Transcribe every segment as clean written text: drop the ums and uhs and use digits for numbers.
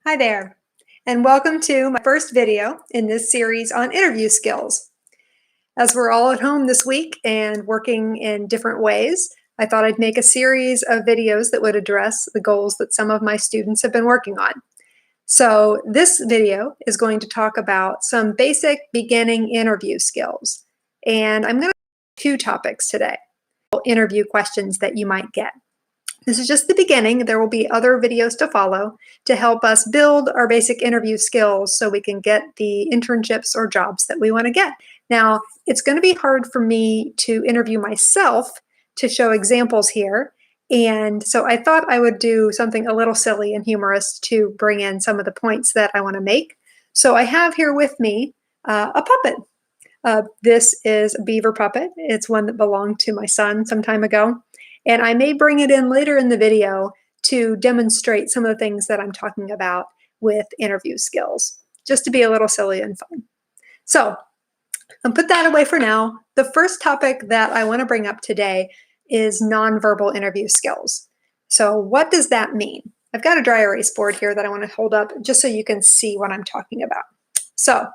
Hi there, and welcome to my first video in this series on interview skills. As we're all at home this week and working in different ways, I thought I'd make a series of videos that would address the goals that some of my students have been working on. So this video is going to talk about some basic beginning interview skills. And I'm going to cover 2 topics today, interview questions that you might get. This is just the beginning. There will be other videos to follow to help us build our basic interview skills so we can get the internships or jobs that we want to get. Now, it's going to be hard for me to interview myself to show examples here. And so I thought I would do something a little silly and humorous to bring in some of the points that I want to make. So I have here with me a puppet. This is a beaver puppet. It's one that belonged to my son some time ago. And I may bring it in later in the video to demonstrate some of the things that I'm talking about with interview skills, just to be a little silly and fun. So I'll put that away for now. The first topic that I want to bring up today is nonverbal interview skills. So what does that mean? I've got a dry erase board here that I want to hold up just so you can see what I'm talking about. So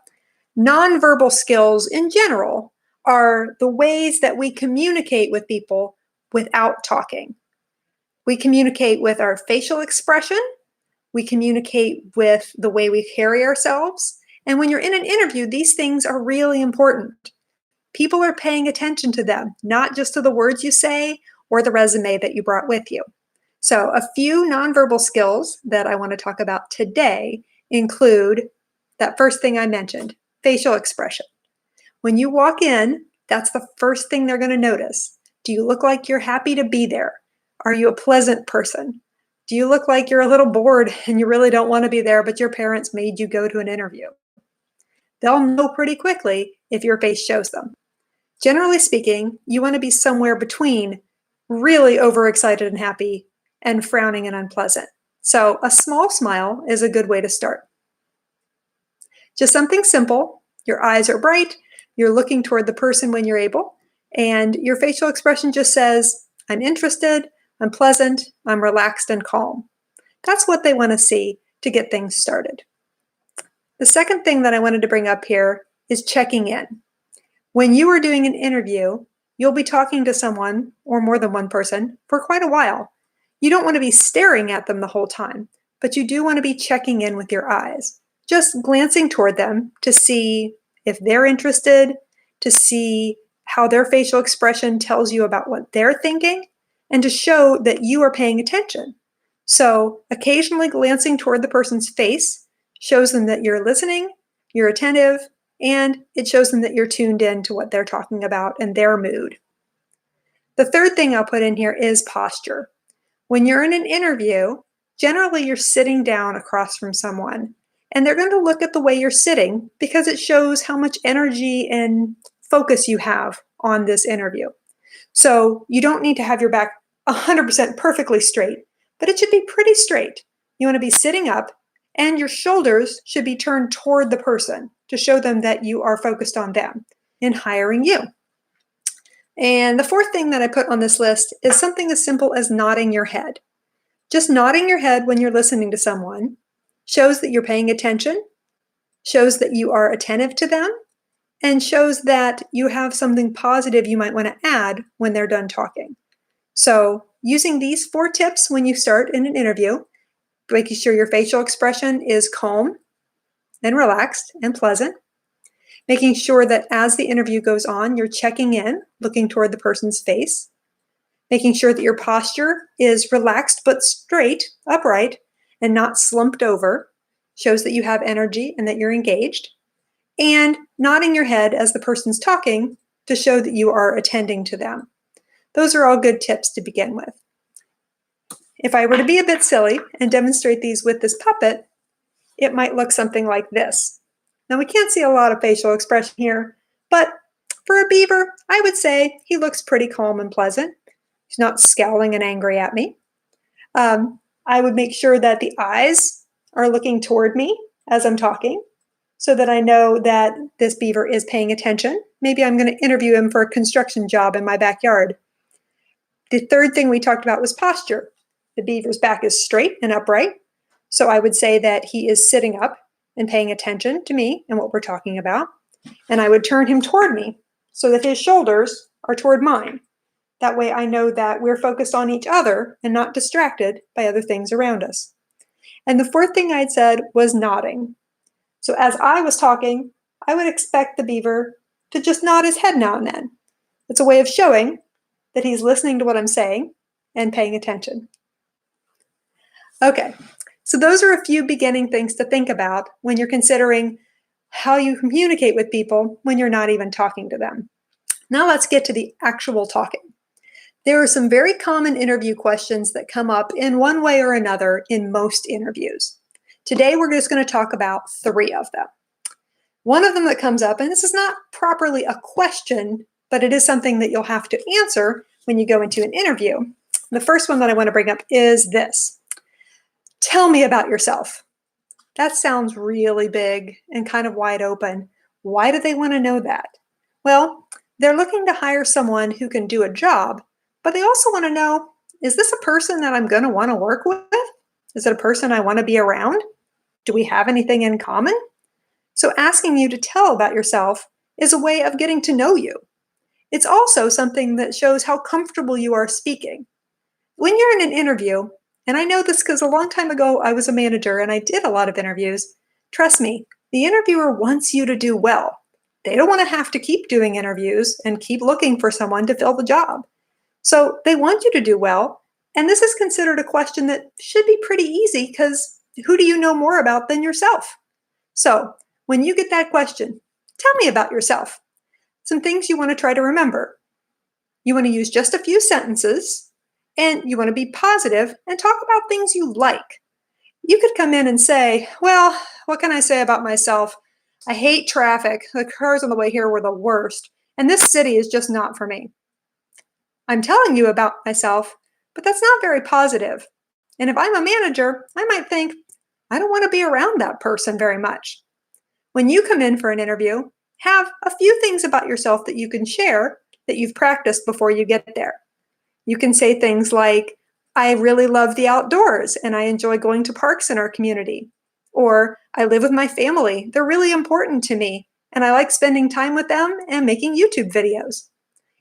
nonverbal skills in general are the ways that we communicate with people without talking. We communicate with our facial expression. We communicate with the way we carry ourselves. And when you're in an interview, these things are really important. People are paying attention to them, not just to the words you say or the resume that you brought with you. So a few nonverbal skills that I want to talk about today include that first thing I mentioned, facial expression. When you walk in, that's the first thing they're going to notice. Do you look like you're happy to be there? Are you a pleasant person? Do you look like you're a little bored and you really don't want to be there, but your parents made you go to an interview? They'll know pretty quickly if your face shows them. Generally speaking, you want to be somewhere between really overexcited and happy and frowning and unpleasant. So a small smile is a good way to start. Just something simple. Your eyes are bright. You're looking toward the person when you're able. And your facial expression just says, I'm interested, I'm pleasant, I'm relaxed and calm. That's what they want to see to get things started. The second thing that I wanted to bring up here is checking in. When you are doing an interview, you'll be talking to someone or more than one person for quite a while. You don't want to be staring at them the whole time, but you do want to be checking in with your eyes, just glancing toward them to see if they're interested, to see how their facial expression tells you about what they're thinking, and to show that you are paying attention. So occasionally glancing toward the person's face shows them that you're listening, you're attentive, and it shows them that you're tuned in to what they're talking about and their mood. The third thing I'll put in here is posture. When you're in an interview, generally you're sitting down across from someone, and they're going to look at the way you're sitting because it shows how much energy and focus you have on this interview. So you don't need to have your back 100% perfectly straight, but it should be pretty straight. You want to be sitting up and your shoulders should be turned toward the person to show them that you are focused on them in hiring you. And the fourth thing that I put on this list is something as simple as nodding your head. Just nodding your head when you're listening to someone shows that you're paying attention, shows that you are attentive to them, and shows that you have something positive you might want to add when they're done talking. So using these 4 tips when you start in an interview, making sure your facial expression is calm and relaxed and pleasant, making sure that as the interview goes on, you're checking in, looking toward the person's face, making sure that your posture is relaxed but straight, upright, and not slumped over, shows that you have energy and that you're engaged, and nodding your head as the person's talking to show that you are attending to them. Those are all good tips to begin with. If I were to be a bit silly and demonstrate these with this puppet, it might look something like this. Now we can't see a lot of facial expression here, but for a beaver, I would say he looks pretty calm and pleasant. He's not scowling and angry at me. I would make sure that the eyes are looking toward me as I'm talking, so that I know that this beaver is paying attention. Maybe I'm going to interview him for a construction job in my backyard. The third thing we talked about was posture. The beaver's back is straight and upright. So I would say that he is sitting up and paying attention to me and what we're talking about. And I would turn him toward me so that his shoulders are toward mine. That way I know that we're focused on each other and not distracted by other things around us. And the fourth thing I'd said was nodding. So as I was talking, I would expect the beaver to just nod his head now and then. It's a way of showing that he's listening to what I'm saying and paying attention. Okay, so those are a few beginning things to think about when you're considering how you communicate with people when you're not even talking to them. Now let's get to the actual talking. There are some very common interview questions that come up in one way or another in most interviews. Today we're just going to talk about 3 of them. One of them that comes up, and this is not properly a question, but it is something that you'll have to answer when you go into an interview. The first one that I want to bring up is this. Tell me about yourself. That sounds really big and kind of wide open. Why do they want to know that? Well, they're looking to hire someone who can do a job, but they also want to know, is this a person that I'm going to want to work with? Is it a person I want to be around? Do we have anything in common? So asking you to tell about yourself is a way of getting to know you. It's also something that shows how comfortable you are speaking. When you're in an interview, and I know this because a long time ago I was a manager and I did a lot of interviews, trust me, the interviewer wants you to do well. They don't want to have to keep doing interviews and keep looking for someone to fill the job. So they want you to do well, and this is considered a question that should be pretty easy because who do you know more about than yourself? So when you get that question, tell me about yourself. Some things you want to try to remember. You want to use just a few sentences, and you want to be positive and talk about things you like. You could come in and say, well, what can I say about myself? I hate traffic. The cars on the way here were the worst, and this city is just not for me. I'm telling you about myself, but that's not very positive. And if I'm a manager, I might think, I don't want to be around that person very much. When you come in for an interview, have a few things about yourself that you can share that you've practiced before you get there. You can say things like, I really love the outdoors and I enjoy going to parks in our community. Or, I live with my family. They're really important to me and I like spending time with them and making YouTube videos.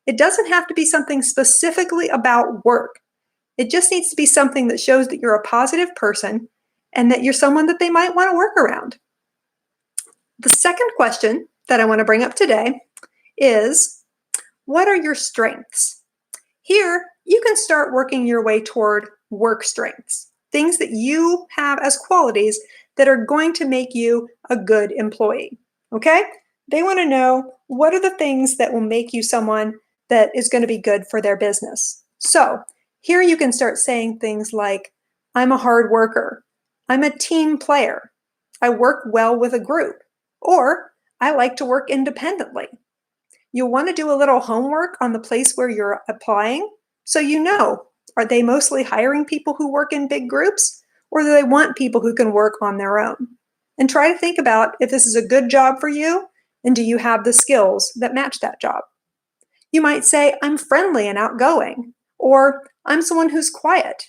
It doesn't have to be something specifically about work. It just needs to be something that shows that you're a positive person and that you're someone that they might want to work around. The second question that I want to bring up today is, what are your strengths? Here, you can start working your way toward work strengths, things that you have as qualities that are going to make you a good employee, okay? They want to know, what are the things that will make you someone that is going to be good for their business? So here you can start saying things like, I'm a hard worker, I'm a team player, I work well with a group, or I like to work independently. You'll want to do a little homework on the place where you're applying so you know, are they mostly hiring people who work in big groups, or do they want people who can work on their own? And try to think about if this is a good job for you, and do you have the skills that match that job? You might say, I'm friendly and outgoing, or I'm someone who's quiet.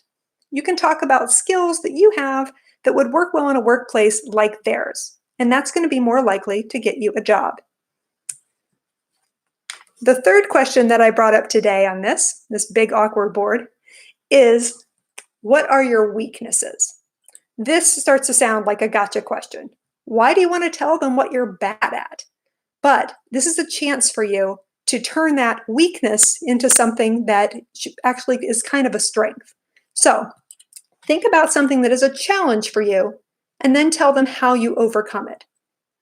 You can talk about skills that you have that would work well in a workplace like theirs, and that's going to be more likely to get you a job. The third question that I brought up today on this big awkward board is, what are your weaknesses? This starts to sound like a gotcha question. Why do you want to tell them what you're bad at? But this is a chance for you to turn that weakness into something that actually is kind of a strength. So think about something that is a challenge for you and then tell them how you overcome it.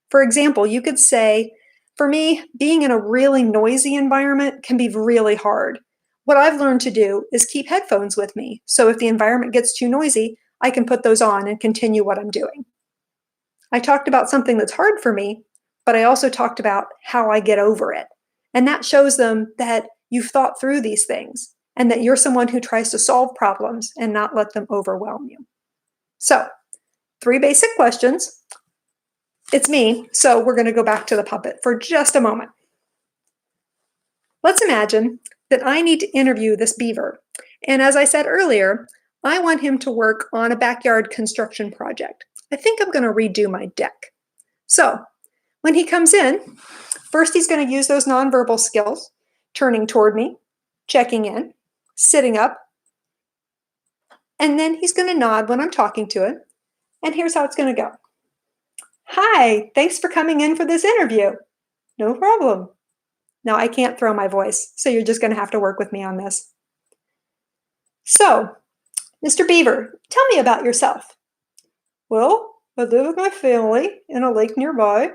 For example, you could say, for me, being in a really noisy environment can be really hard. What I've learned to do is keep headphones with me, so if the environment gets too noisy, I can put those on and continue what I'm doing. I talked about something that's hard for me, but I also talked about how I get over it. And that shows them that you've thought through these things and that you're someone who tries to solve problems and not let them overwhelm you. So, 3 basic questions. It's me, so we're going to go back to the puppet for just a moment. Let's imagine that I need to interview this beaver. And as I said earlier, I want him to work on a backyard construction project. I think I'm going to redo my deck. So when he comes in, first he's going to use those nonverbal skills, turning toward me, checking in, sitting up, and then he's going to nod when I'm talking to him. And here's how it's going to go. Hi, thanks for coming in for this interview. No problem. Now I can't throw my voice, so you're just going to have to work with me on this. So, Mr. Beaver, tell me about yourself. Well, I live with my family in a lake nearby.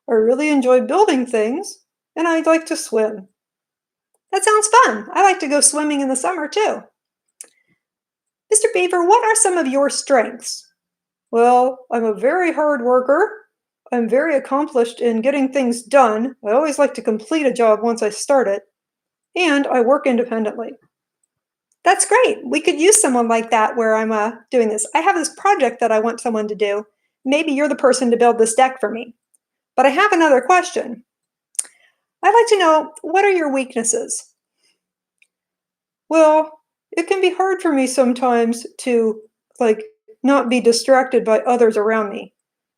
I really enjoy building things, and I like to swim. That sounds fun. I like to go swimming in the summer too. Mr. Beaver, what are some of your strengths? Well, I'm a very hard worker. I'm very accomplished in getting things done. I always like to complete a job once I start it. And I work independently. That's great. We could use someone like that where I'm doing this. I have this project that I want someone to do. Maybe you're the person to build this deck for me. But I have another question. I'd like to know, what are your weaknesses? Well, it can be hard for me sometimes to not be distracted by others around me.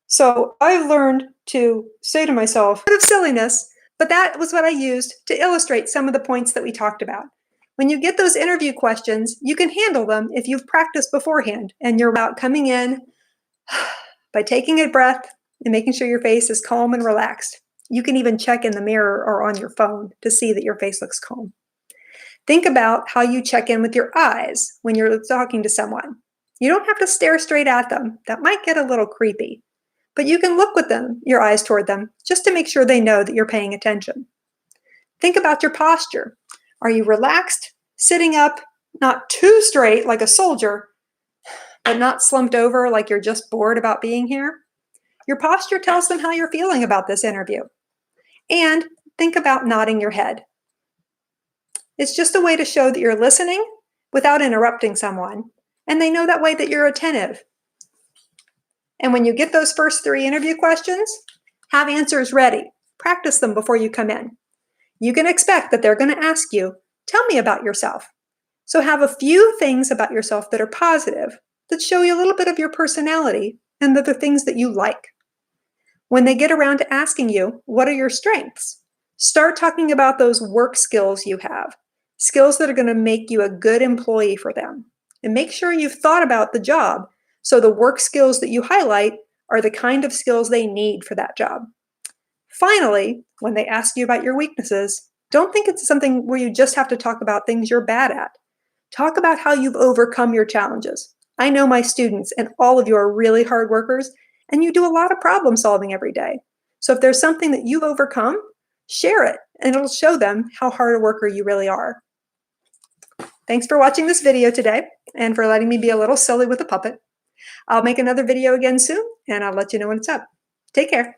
So I've learned to say to myself, a bit of silliness, but that was what I used to illustrate some of the points that we talked about. When you get those interview questions, you can handle them if you've practiced beforehand and you're about coming in by taking a breath and making sure your face is calm and relaxed. You can even check in the mirror or on your phone to see that your face looks calm. Think about how you check in with your eyes when you're talking to someone. You don't have to stare straight at them. That might get a little creepy. But you can look with them, your eyes toward them, just to make sure they know that you're paying attention. Think about your posture. Are you relaxed, sitting up, not too straight like a soldier, but not slumped over like you're just bored about being here? Your posture tells them how you're feeling about this interview. And think about nodding your head. It's just a way to show that you're listening without interrupting someone, and they know that way that you're attentive. And when you get those first 3 interview questions, have answers ready. Practice them before you come in. You can expect that they're going to ask you, tell me about yourself. So have a few things about yourself that are positive, that show you a little bit of your personality and the things that you like. When they get around to asking you, what are your strengths? Start talking about those work skills you have, skills that are going to make you a good employee for them. And make sure you've thought about the job so the work skills that you highlight are the kind of skills they need for that job. Finally, when they ask you about your weaknesses, don't think it's something where you just have to talk about things you're bad at. Talk about how you've overcome your challenges. I know my students and all of you are really hard workers, and you do a lot of problem solving every day. So if there's something that you've overcome, share it, and it'll show them how hard a worker you really are. Thanks for watching this video today and for letting me be a little silly with a puppet. I'll make another video again soon, and I'll let you know when it's up. Take care.